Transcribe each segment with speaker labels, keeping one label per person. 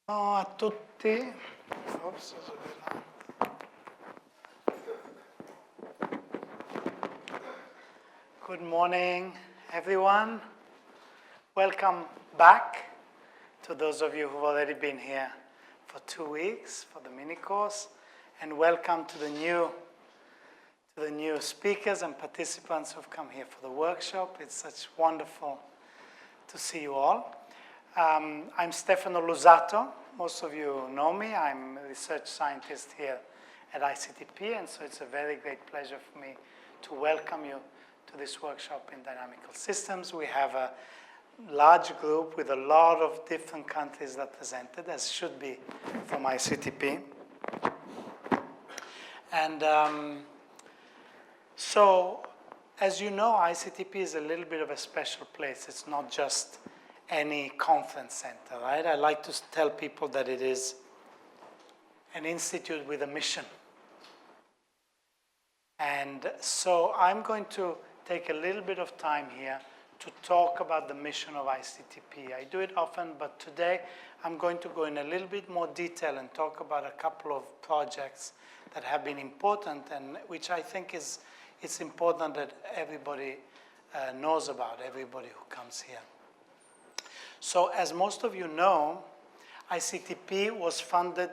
Speaker 1: Ciao a tutti. Oops, good morning, everyone. Welcome back to those of you who've already been here for 2 weeks for the mini course, and welcome to the new speakers and participants who've come here for the workshop. It's such wonderful to see you all. I'm Stefano Lusato. Most of you know me. I'm a research scientist here at ICTP, and so it's a very great pleasure for me to welcome you to this workshop in dynamical systems. We have a large group with a lot of different countries represented, as should be from ICTP. And so, as you know, ICTP is a little bit of a special place. It's not just any conference center, right? I like to tell people that it is an institute with a mission. And so I'm going to take a little bit of time here to talk about the mission of ICTP. I do it often, but today I'm going to go in a little bit more detail and talk about a couple of projects that have been important and which I think it's important that everybody knows about, everybody who comes here. So as most of you know, ICTP was founded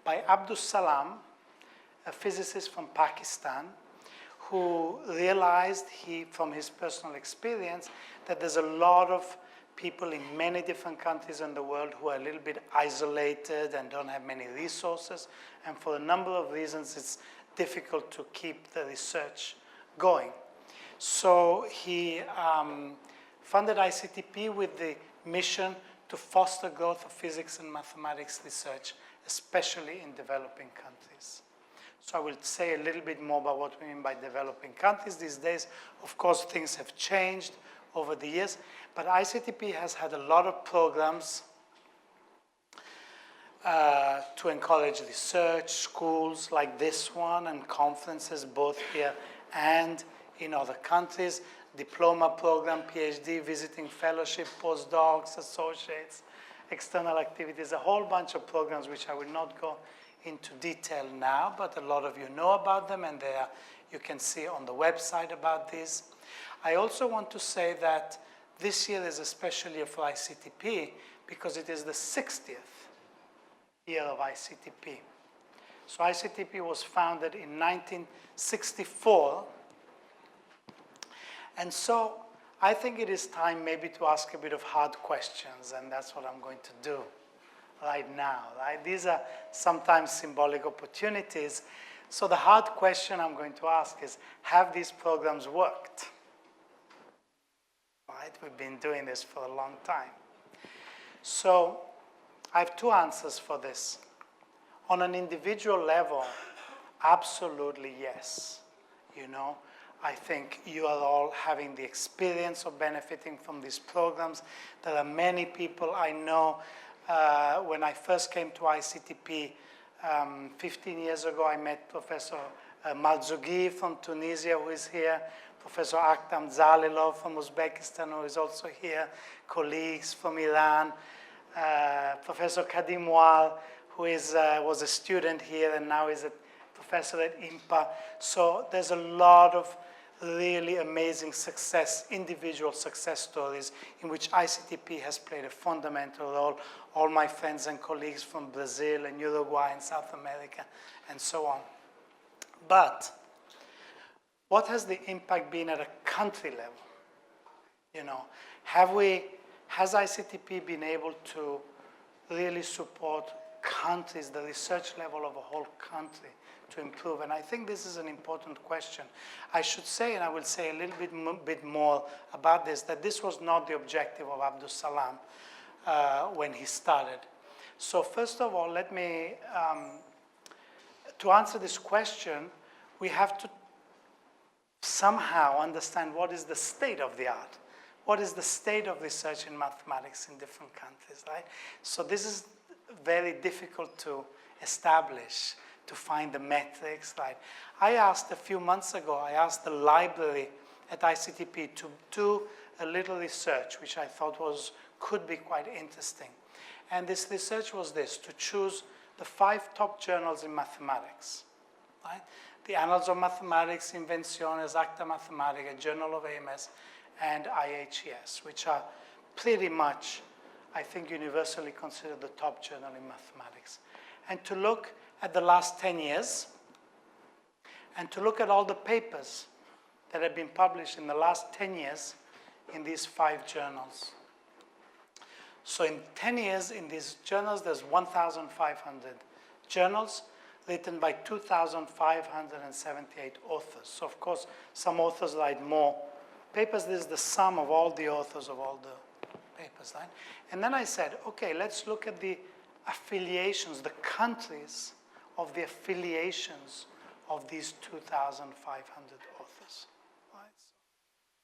Speaker 1: by Abdus Salam, a physicist from Pakistan, who realized from his personal experience that there's a lot of people in many different countries in the world who are a little bit isolated and don't have many resources. And for a number of reasons, it's difficult to keep the research going. So he funded ICTP with the mission to foster growth of physics and mathematics research, especially in developing countries. So I will say a little bit more about what we mean by developing countries. These days, of course, things have changed over the years, but ICTP has had a lot of programs to encourage research, schools like this one, and conferences both here and in other countries, diploma program, PhD, visiting fellowship, postdocs, associates, external activities, a whole bunch of programs which I will not go into detail now, but a lot of you know about them, and you can see on the website about these. I also want to say that this year is a special year for ICTP because it is the 60th year of ICTP. So ICTP was founded in 1964, and so I think it is time maybe to ask a bit of hard questions, and that's what I'm going to do right now, right? These are sometimes symbolic opportunities. So the hard question I'm going to ask is, have these programs worked? Right? We've been doing this for a long time. So I have two answers for this. On an individual level, absolutely yes. You know, I think you are all having the experience of benefiting from these programs. There are many people I know. When I first came to ICTP 15 years ago, I met Professor Marzougui from Tunisia, who is here, Professor Akhtam Zalilov from Uzbekistan, who is also here, colleagues from Iran, Professor Kadim Wal, who was a student here and now is a professor at IMPA. So there's a lot of really amazing individual success stories in which ICTP has played a fundamental role. All my friends and colleagues from Brazil and Uruguay and South America and so on. But what has the impact been at a country level? You know, has ICTP been able to really support countries, the research level of a whole country, to improve? And I think this is an important question. I should say, and I will say a little bit more about this, that this was not the objective of Abdus Salam when he started. So first of all, let me, to answer this question, we have to somehow understand what is the state of the art. What is the state of research in mathematics in different countries, right? So this is very difficult to establish, to find the metrics, right? I asked a few months ago, I asked the library at ICTP to do a little research, which I thought could be quite interesting. And this research was this, to choose the 5 top journals in mathematics, right? The Annals of Mathematics, Invenciones, Acta Mathematica, Journal of AMS, and IHES, which are pretty much, I think, universally considered the top journal in mathematics. And to look at the last 10 years, and to look at all the papers that have been published in the last 10 years in these 5 journals. So in 10 years, in these journals, there's 1,500 journals written by 2,578 authors. So of course, some authors write more papers. This is the sum of all the authors of all the papers, right? And then I said, okay, let's look at the affiliations, the countries of the affiliations of these 2,500 authors, right? So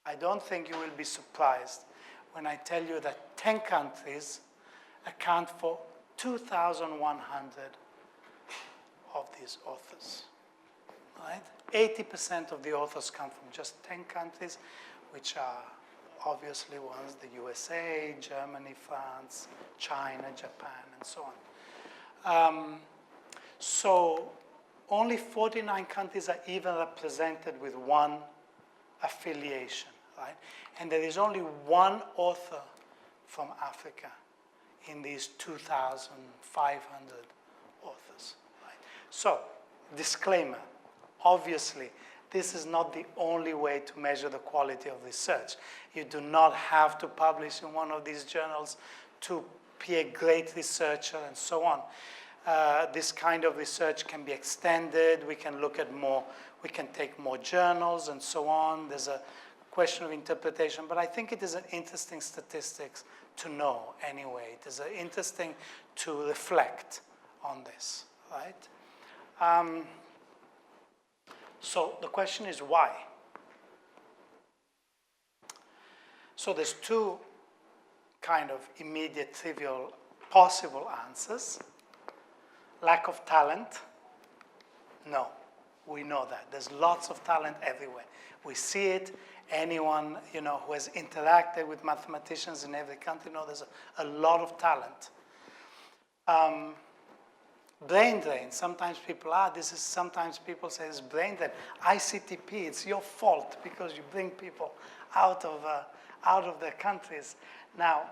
Speaker 1: I don't think you will be surprised when I tell you that 10 countries account for 2,100 of these authors, right? 80% of the authors come from just 10 countries, which are obviously ones, the USA, Germany, France, China, Japan, and so on. So only 49 countries are even represented with one affiliation, right? And there is only one author from Africa in these 2,500 authors, right? So, disclaimer, obviously, this is not the only way to measure the quality of research. You do not have to publish in one of these journals to be a great researcher and so on. This kind of research can be extended. We can look at more, we can take more journals and so on. There's a question of interpretation, but I think it is an interesting statistics to know anyway. It is interesting to reflect on this, right? So the question is why? So there's 2 kind of immediate, trivial, possible answers. Lack of talent? No, we know that. There's lots of talent everywhere. We see it. Anyone, you know, who has interacted with mathematicians in every country knows there's a lot of talent. Brain drain. Sometimes people sometimes people say it's brain drain. ICTP, it's your fault because you bring people out of their countries. Now,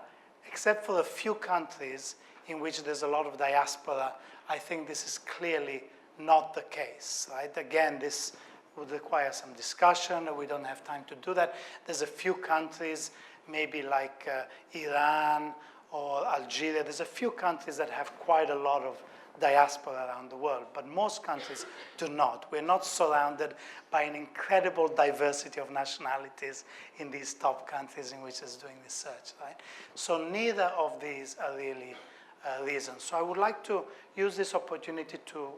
Speaker 1: except for a few countries in which there's a lot of diaspora, I think this is clearly not the case, right? Again, this would require some discussion, and we don't have time to do that. There's a few countries, maybe like Iran or Algeria. There's a few countries that have quite a lot of diaspora around the world, but most countries do not. We're not surrounded by an incredible diversity of nationalities in these top countries in which is doing research, right? So neither of these are really reasons. So I would like to use this opportunity to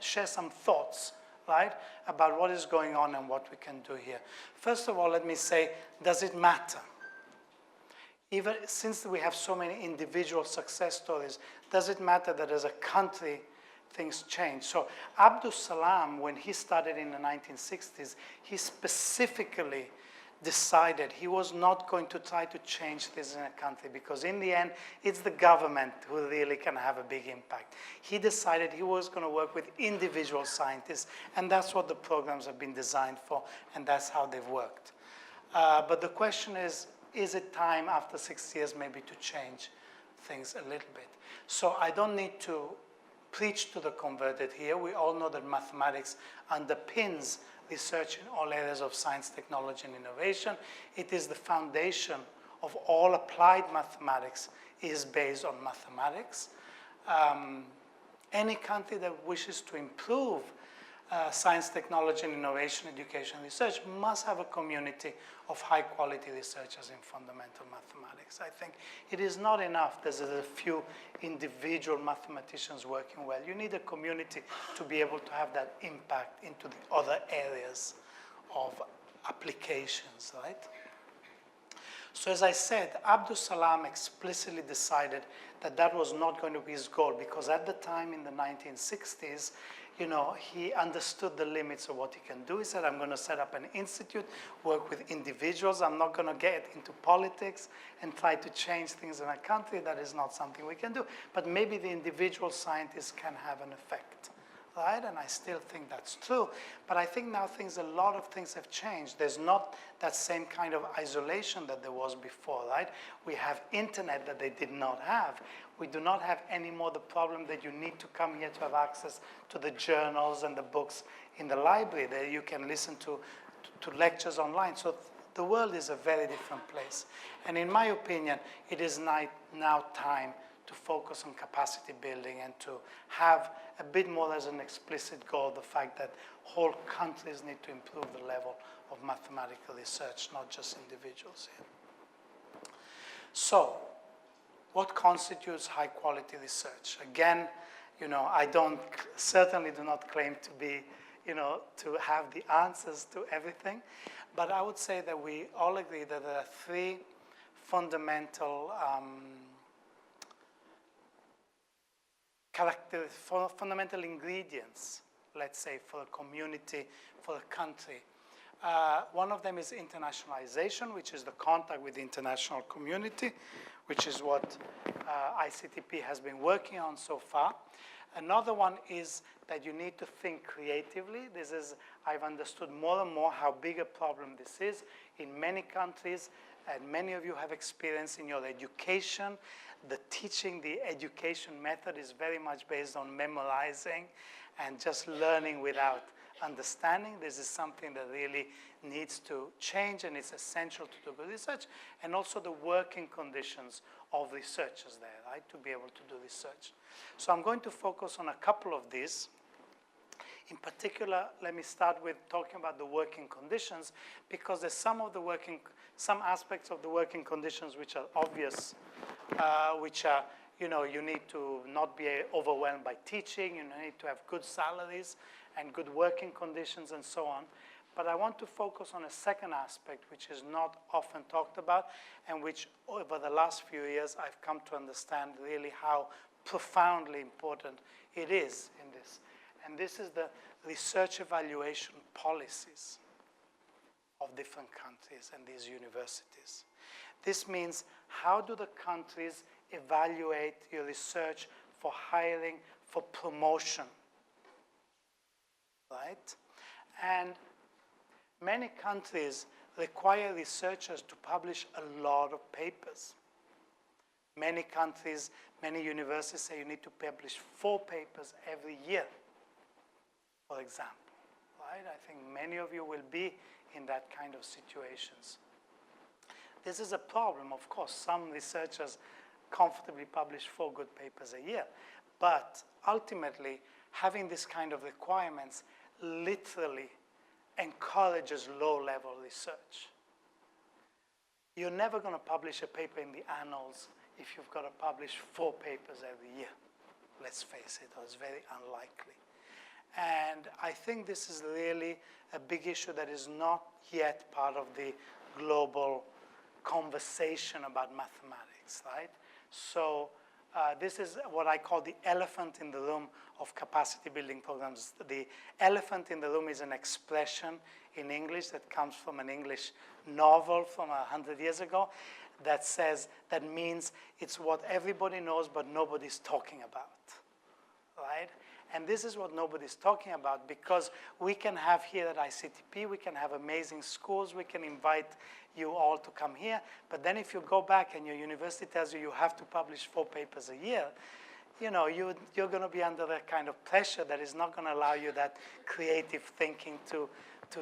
Speaker 1: share some thoughts, right, about what is going on and what we can do here. First of all, let me say, does it matter? Even since we have so many individual success stories, does it matter that as a country things change? So Abdus Salam, when he started in the 1960s, he specifically decided he was not going to try to change things in a country, because in the end, it's the government who really can have a big impact. He decided he was going to work with individual scientists, and that's what the programs have been designed for, and that's how they've worked. But the question is it time after 6 years maybe to change things a little bit? So I don't need to preach to the converted here. We all know that mathematics underpins research in all areas of science, technology, and innovation. It is the foundation of all applied mathematics is based on mathematics. Any country that wishes to improve science, technology, and innovation, education, and research must have a community of high-quality researchers in fundamental mathematics. I think it is not enough there's a few individual mathematicians working well. You need a community to be able to have that impact into the other areas of applications, right? So as I said, Abdus Salam explicitly decided that that was not going to be his goal, because at the time in the 1960s, you know, he understood the limits of what he can do. He said, I'm going to set up an institute, work with individuals. I'm not going to get into politics and try to change things in a country. That is not something we can do. But maybe the individual scientists can have an effect, right? And I still think that's true. But I think now a lot of things have changed. There's not that same kind of isolation that there was before, right? We have internet that they did not have. We do not have anymore the problem that you need to come here to have access to the journals and the books in the library, that you can listen to lectures online. So the world is a very different place. And in my opinion, it is now time to focus on capacity building and to have a bit more as an explicit goal the fact that whole countries need to improve the level of mathematical research, not just individuals here. So, what constitutes high quality research? Again, you know, I certainly do not claim to be, you know, to have the answers to everything, but I would say that we all agree that there are three fundamental fundamental ingredients, let's say, for a community, for a country. One of them is internationalization, which is the contact with the international community, which is what ICTP has been working on so far. Another one is that you need to think creatively. I've understood more and more how big a problem this is in many countries, and many of you have experience in your education. The education method is very much based on memorizing and just learning without understanding. This is something that really needs to change, and it's essential to do good research, and also the working conditions of researchers there, right, to be able to do research. So I'm going to focus on a couple of these. In particular, let me start with talking about the working conditions, because there's some aspects of the working conditions which are obvious, which are, you know, you need to not be overwhelmed by teaching, you need to have good salaries and good working conditions and so on. But I want to focus on a second aspect which is not often talked about, and which over the last few years I've come to understand really how profoundly important it is in this. And this is the research evaluation policies of different countries and these universities. This means, how do the countries evaluate your research for hiring, for promotion, right? And many countries require researchers to publish a lot of papers. Many countries, many universities say you need to publish 4 papers every year, for example, right? I think many of you will be in that kind of situations. This is a problem, of course. Some researchers comfortably publish 4 good papers a year, but ultimately, having this kind of requirements literally encourages low-level research. You're never going to publish a paper in the annals if you've got to publish 4 papers every year. Let's face it, it's very unlikely. And I think this is really a big issue that is not yet part of the global conversation about mathematics, right? So this is what I call the elephant in the room of capacity building programs. The elephant in the room is an expression in English that comes from an English novel from 100 years ago that means it's what everybody knows but nobody's talking about, right? And this is what nobody's talking about, because we can have here at ICTP, we can have amazing schools, we can invite you all to come here, but then if you go back and your university tells you you have to publish 4 papers a year, you know, you're going to be under that kind of pressure that is not going to allow you that creative thinking to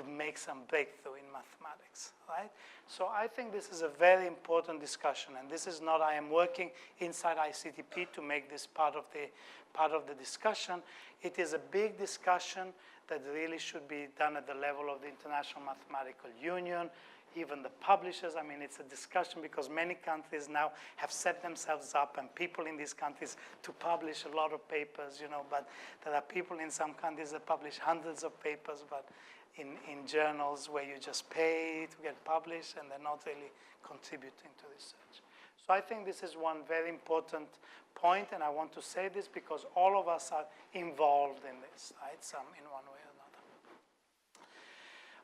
Speaker 1: make some breakthrough in mathematics, right? So I think this is a very important discussion, and this is not, I am working inside ICTP to make this part of the discussion. It is a big discussion that really should be done at the level of the International Mathematical Union. even the publishers. I mean, it's a discussion because many countries now have set themselves up and people in these countries to publish a lot of papers, you know, but there are people in some countries that publish hundreds of papers, but in journals where you just pay to get published and they're not really contributing to research. So I think this is one very important point, and I want to say this because all of us are involved in this, right, some in one way or another.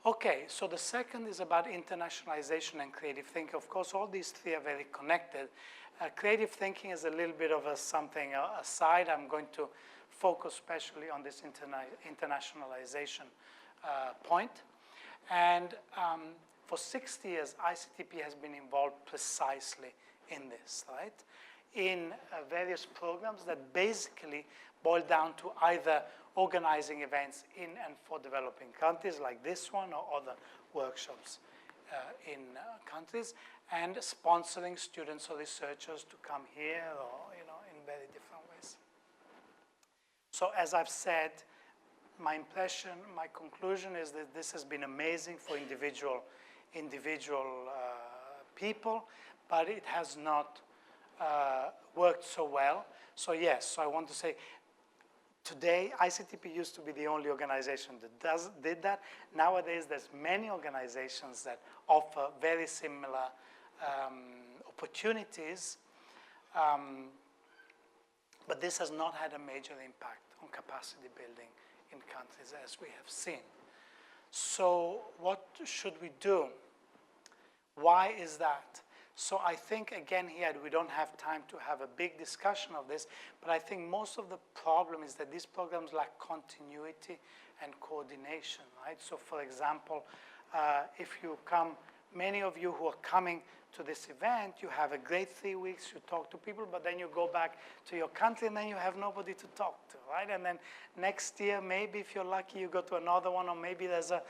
Speaker 1: Okay, so the second is about internationalization and creative thinking. Of course, all these three are very connected. Creative thinking is a little bit of something aside. I'm going to focus especially on this internationalization point. And for 60 years, ICTP has been involved precisely in this, right? In various programs that basically boil down to either organizing events in and for developing countries like this one or other workshops in countries, and sponsoring students or researchers to come here or, you know, in very different ways. So as I've said, my impression, my conclusion is that this has been amazing for individual people, but it has not worked so well. So yes, so I want to say, today, ICTP used to be the only organization that did that. Nowadays, there's many organizations that offer very similar opportunities, but this has not had a major impact on capacity building in countries, as we have seen. So what should we do? Why is that? So I think, again, here, we don't have time to have a big discussion of this, but I think most of the problem is that these programs lack continuity and coordination, right? So for example, if you come, many of you who are coming to this event, you have a great 3 weeks, you talk to people, but then you go back to your country and then you have nobody to talk to, right? And then next year, maybe if you're lucky, you go to another one, or maybe there's a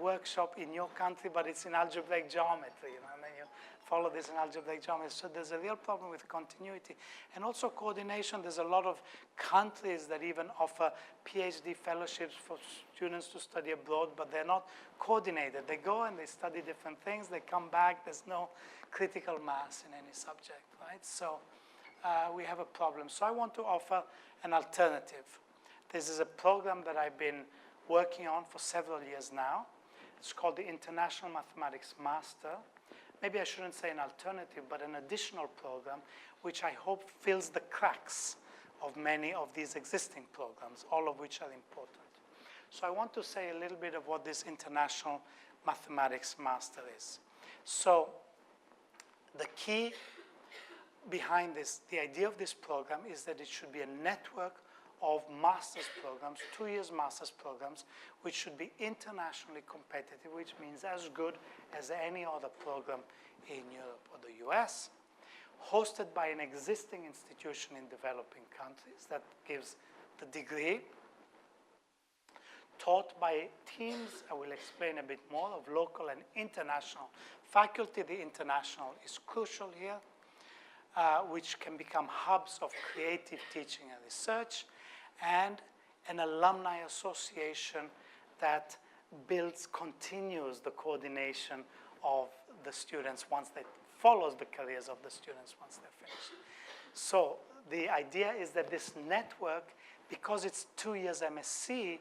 Speaker 1: workshop in your country, but it's in algebraic geometry, you know, and then you follow this in algebraic geometry. So there's a real problem with continuity. And also coordination. There's a lot of countries that even offer PhD fellowships for students to study abroad, but they're not coordinated. They go and they study different things. They come back. There's no critical mass in any subject, right? So we have a problem. So I want to offer an alternative. This is a program that I've been working on for several years now. It's called the International Mathematics Master. Maybe I shouldn't say an alternative, but an additional program, which I hope fills the cracks of many of these existing programs, all of which are important. So I want to say a little bit of what this International Mathematics Master is. So the key behind this, the idea of this program is that it should be a network of master's programs, 2 years master's programs, which should be internationally competitive, which means as good as any other program in Europe or the US, hosted by an existing institution in developing countries that gives the degree, taught by teams, I will explain a bit more, of local and international faculty. The international is crucial here, which can become hubs of creative teaching and research, and an alumni association that continues the coordination of the students once they follows the careers of the students once they're finished. So the idea is that this network, because it's 2 years MSc,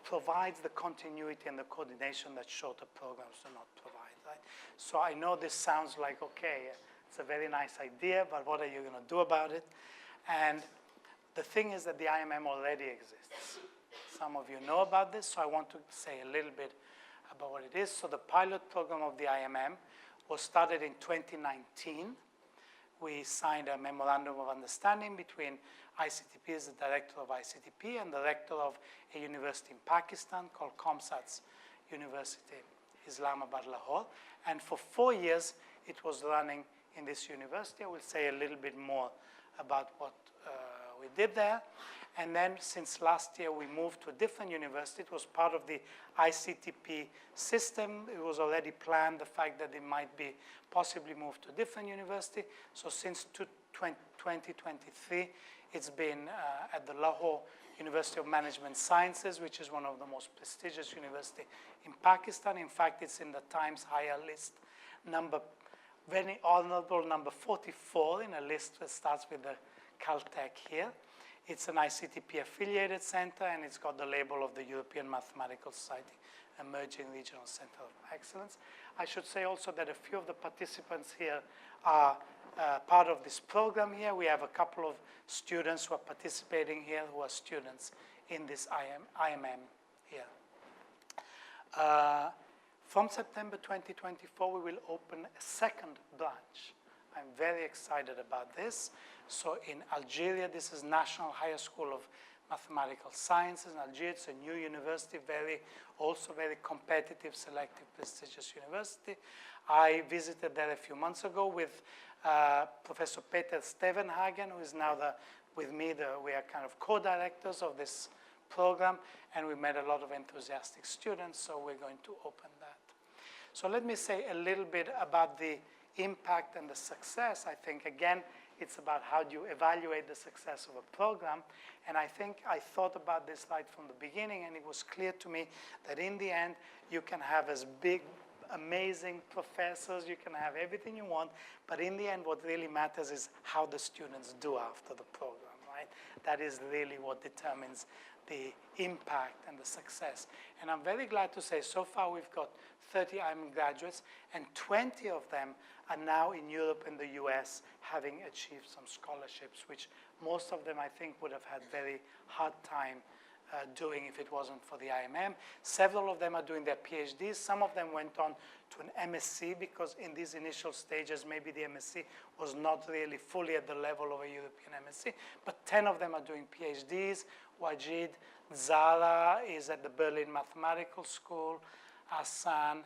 Speaker 1: provides the continuity and the coordination that shorter programs do not provide, right? So I know this sounds like, okay, it's a very nice idea, but what are you going to do about it? And the thing is that the IMM already exists. Some of you know about this, so I want to say a little bit about what it is. So the pilot program of the IMM was started in 2019. We signed a memorandum of understanding between ICTP as the director of ICTP and the rector of a university in Pakistan called Comsats University, Islamabad, Lahore. And for 4 years, it was running in this university. I will say a little bit more about what we did there. And then since last year, we moved to a different university. It was part of the ICTP system. It was already planned, the fact that it might be possibly moved to a different university. So since 2023, it's been at the Lahore University of Management Sciences, which is one of the most prestigious universities in Pakistan. In fact, it's in the Times Higher list, very honorable number 44 in a list that starts with the Caltech here. It's an ICTP affiliated center, and it's got the label of the European Mathematical Society Emerging Regional Center of Excellence. I should say also that a few of the participants here are part of this program here. We have a couple of students who are participating here who are students in this IMM here. From September 2024, we will open a second branch. I'm very excited about this. So in Algeria, this is National Higher School of Mathematical Sciences in Algeria. It's a new university, also very competitive, selective, prestigious university. I visited there a few months ago with Professor Peter Stevenhagen, who is now with me. We are kind of co-directors of this program, and we met a lot of enthusiastic students, so we're going to open that. So let me say a little bit about the impact and the success. I think, again, it's about how do you evaluate the success of a program. And I think I thought about this right from the beginning, and it was clear to me that in the end, you can have as big, amazing professors, you can have everything you want, but in the end, what really matters is how the students do after the program, right? That is really what determines the impact and the success. And I'm very glad to say, so far we've got 30 IMM graduates, and 20 of them are now in Europe and the US having achieved some scholarships, which most of them, I think, would have had very hard time doing if it wasn't for the IMM. Several of them are doing their PhDs. Some of them went on to an MSc, because in these initial stages, maybe the MSc was not really fully at the level of a European MSc, but 10 of them are doing PhDs. Wajid Zara is at the Berlin Mathematical School. Hassan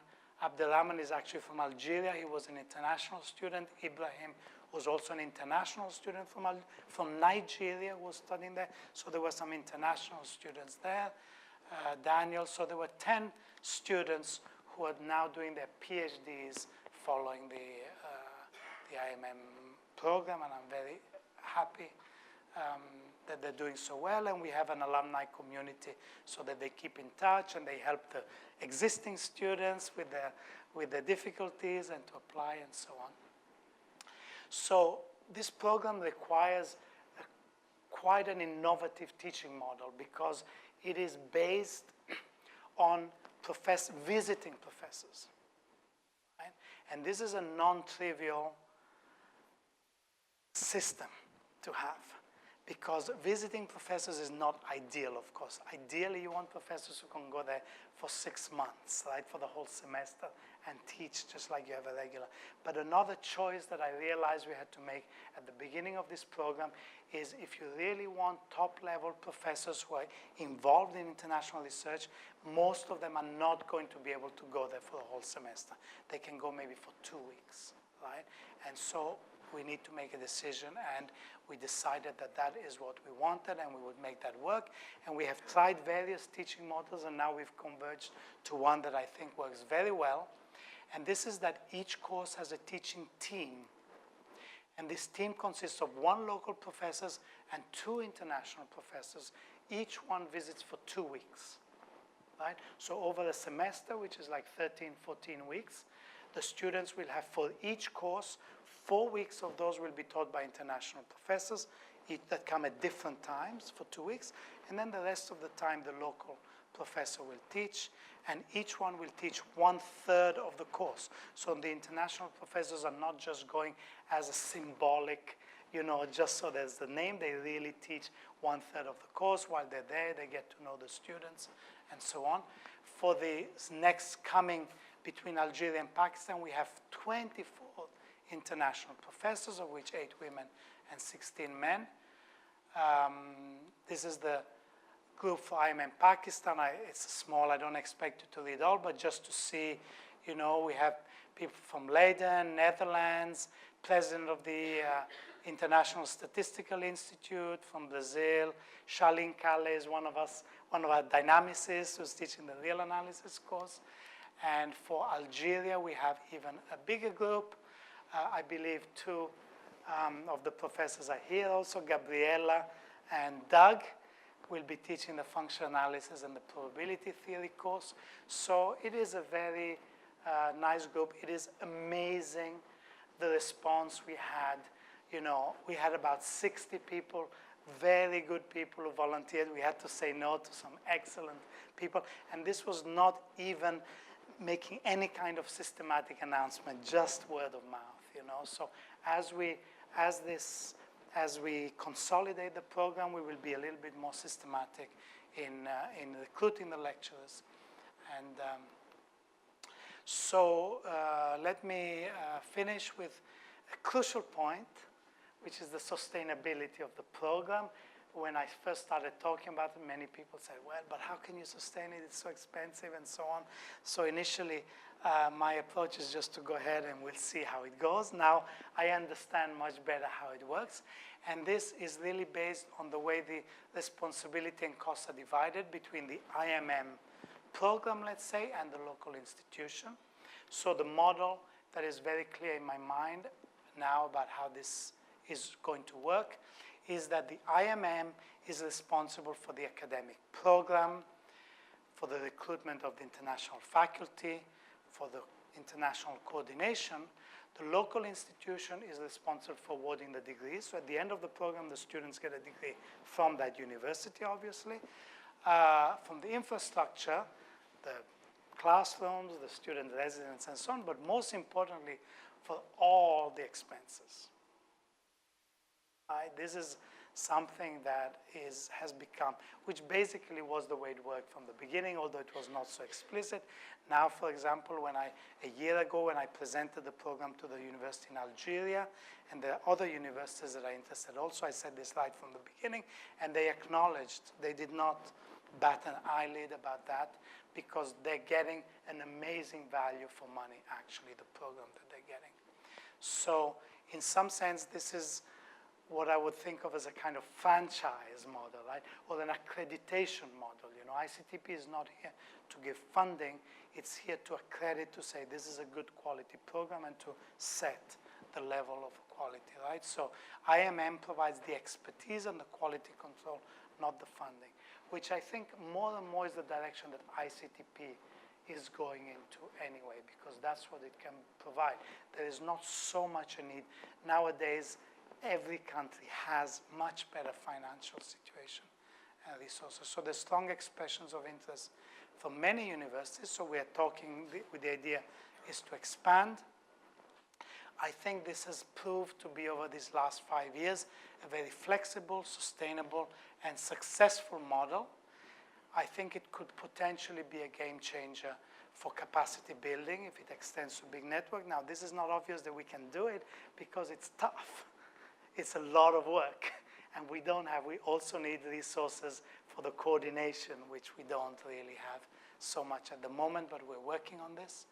Speaker 1: Abdelrahman is actually from Algeria. He was an international student. Ibrahim was also an international student from Nigeria, was studying there. So there were some international students there. Daniel, so there were 10 students who are now doing their PhDs following the IMM program, and I'm very happy that they're doing so well. And we have an alumni community so that they keep in touch and they help the existing students with their difficulties and to apply and so on. So this program requires quite an innovative teaching model, because it is based on visiting professors, right? And this is a non-trivial system to have, because visiting professors is not ideal, of course. Ideally, you want professors who can go there for 6 months, right, for the whole semester and teach just like you have a regular. But another choice that I realized we had to make at the beginning of this program is, if you really want top-level professors who are involved in international research, most of them are not going to be able to go there for the whole semester. They can go maybe for 2 weeks, right? And so we need to make a decision, and we decided that that is what we wanted, and we would make that work. And we have tried various teaching models, and now we've converged to one that I think works very well. And this is that each course has a teaching team. And this team consists of 1 local professor and 2 international professors. Each one visits for 2 weeks, right? So over a semester, which is like 13, 14 weeks, the students will have, for each course, 4 weeks of those will be taught by international professors that come at different times for 2 weeks. And then the rest of the time, the local professor will teach. And each one will teach 1/3 of the course. So the international professors are not just going as a symbolic, just so there's the name. They really teach 1/3 of the course. While they're there, they get to know the students and so on. For the next coming between Algeria and Pakistan, we have 24 international professors, of which 8 women and 16 men. This is the group for IMM Pakistan. It's small, I don't expect you to read all, but just to see, we have people from Leiden, Netherlands, president of the International Statistical Institute from Brazil. Charlene Kalle is one of our dynamicists who's teaching the real analysis course. And for Algeria, we have even a bigger group. I believe 2 of the professors are here also, Gabriela and Doug. will be teaching the functional analysis and the probability theory course. So it is a very nice group. It is amazing the response we had. You know, we had about 60 people, very good people who volunteered. We had to say no to some excellent people. And this was not even making any kind of systematic announcement, just word of mouth, you know. So as we consolidate the program, we will be a little bit more systematic in recruiting the lecturers. And let me finish with a crucial point, which is the sustainability of the program. When I first started talking about it, many people said, well, but how can you sustain it? It's so expensive and so on. So initially, my approach is just to go ahead and we'll see how it goes. Now, I understand much better how it works. And this is really based on the way the responsibility and costs are divided between the IMM program, let's say, and the local institution. So the model that is very clear in my mind now about how this is going to work is that the IMM is responsible for the academic program, for the recruitment of the international faculty, for the international coordination. The local institution is responsible for awarding the degrees. So at the end of the program, the students get a degree from that university, obviously. From the infrastructure, the classrooms, the student residence, and so on, but most importantly, for all the expenses. This is something that has become, which basically was the way it worked from the beginning, although it was not so explicit. Now, for example, a year ago, when I presented the program to the university in Algeria, and there are other universities that are interested also, I said this right from the beginning, and they acknowledged, they did not bat an eyelid about that, because they're getting an amazing value for money, actually, the program that they're getting. So, in some sense, this is what I would think of as a kind of franchise model, right? Or an accreditation model. You know, ICTP is not here to give funding. It's here to accredit, to say this is a good quality program and to set the level of quality, right? So IMM provides the expertise and the quality control, not the funding, which I think more and more is the direction that ICTP is going into anyway, because that's what it can provide. There is not so much a need. Nowadays, every country has much better financial situation and resources. So there's strong expressions of interest from many universities. So we are talking, with the idea is to expand. I think this has proved to be, over these last 5 years, a very flexible, sustainable, and successful model. I think it could potentially be a game changer for capacity building if it extends to big network. Now, this is not obvious that we can do it because it's tough. It's a lot of work, and we also need resources for the coordination, which we don't really have so much at the moment, but we're working on this.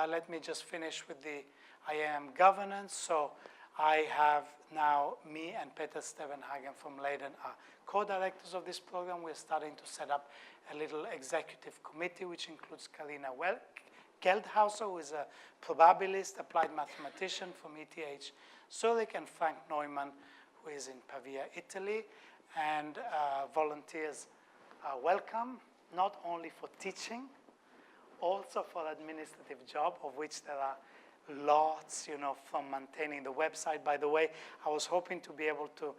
Speaker 1: Let me just finish with the IAM governance. So I have now, me and Peter Stevenhagen from Leiden are co-directors of this program. We're starting to set up a little executive committee, which includes Karina Geldhauser, who is a probabilist, applied mathematician from ETH Zurich, and Frank Neumann, who is in Pavia, Italy. And volunteers are welcome, not only for teaching, also for administrative job, of which there are lots, you know, from maintaining the website. By the way, I was hoping to be able to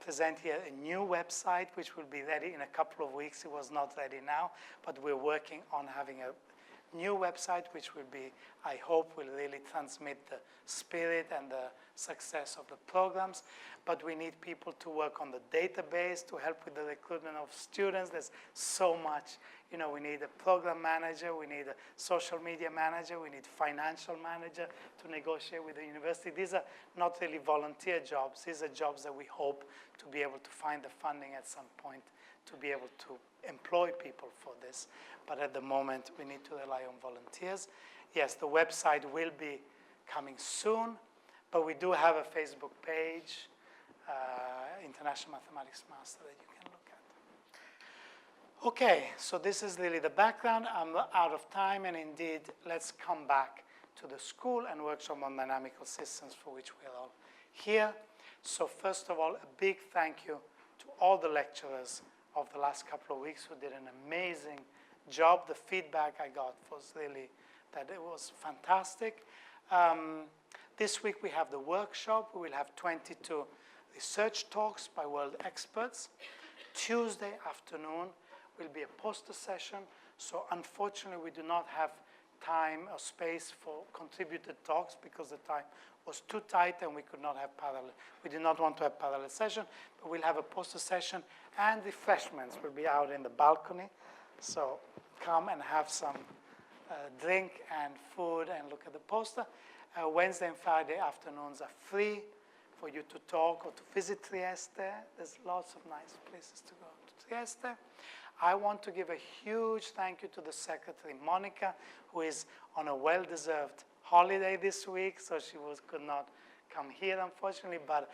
Speaker 1: present here a new website, which will be ready in a couple of weeks. It was not ready now, but we're working on having a new website, which will be, I hope, will really transmit the spirit and the success of the programs. But we need people to work on the database, to help with the recruitment of students. There's so much. You know, we need a program manager, we need a social media manager, we need financial manager to negotiate with the university. These are not really volunteer jobs. These are jobs that we hope to be able to find the funding at some point to be able to employ people for this. But at the moment, we need to rely on volunteers. Yes, the website will be coming soon, but we do have a Facebook page, International Mathematics Master, that you can look at. Okay, so this is really the background. I'm out of time, and indeed, let's come back to the school and workshop on dynamical systems, for which we're all here. So first of all, a big thank you to all the lecturers of the last couple of weeks who did an amazing job. The feedback I got was really that it was fantastic. This week we have the workshop. We will have 22 research talks by world experts. Tuesday afternoon will be a poster session. So unfortunately, we do not have time or space for contributed talks because the time was too tight and we could not have parallel. We did not want to have parallel session, but we'll have a poster session and refreshments will be out in the balcony. So come and have some drink and food and look at the poster. Wednesday and Friday afternoons are free for you to talk or to visit Trieste. There's lots of nice places to go to Trieste. I want to give a huge thank you to the secretary, Monica, who is on a well-deserved holiday this week, so she could not come here, unfortunately, but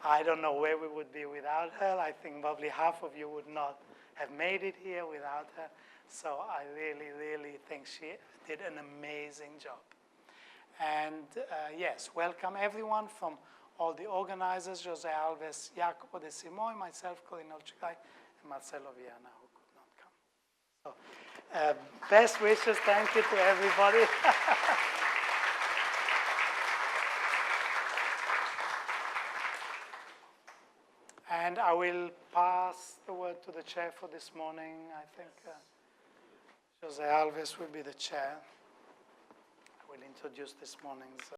Speaker 1: I don't know where we would be without her. I think probably half of you would not have made it here without her. So I really, really think she did an amazing job. And yes, welcome everyone from all the organizers, Jose Alves, Jacopo De Simoi, myself, Corina Olcicai, and Marcelo Viana, who could not come. So, best wishes, thank you to everybody. And I will pass the word to the chair for this morning. I think Jose Alves will be the chair. I will introduce this morning's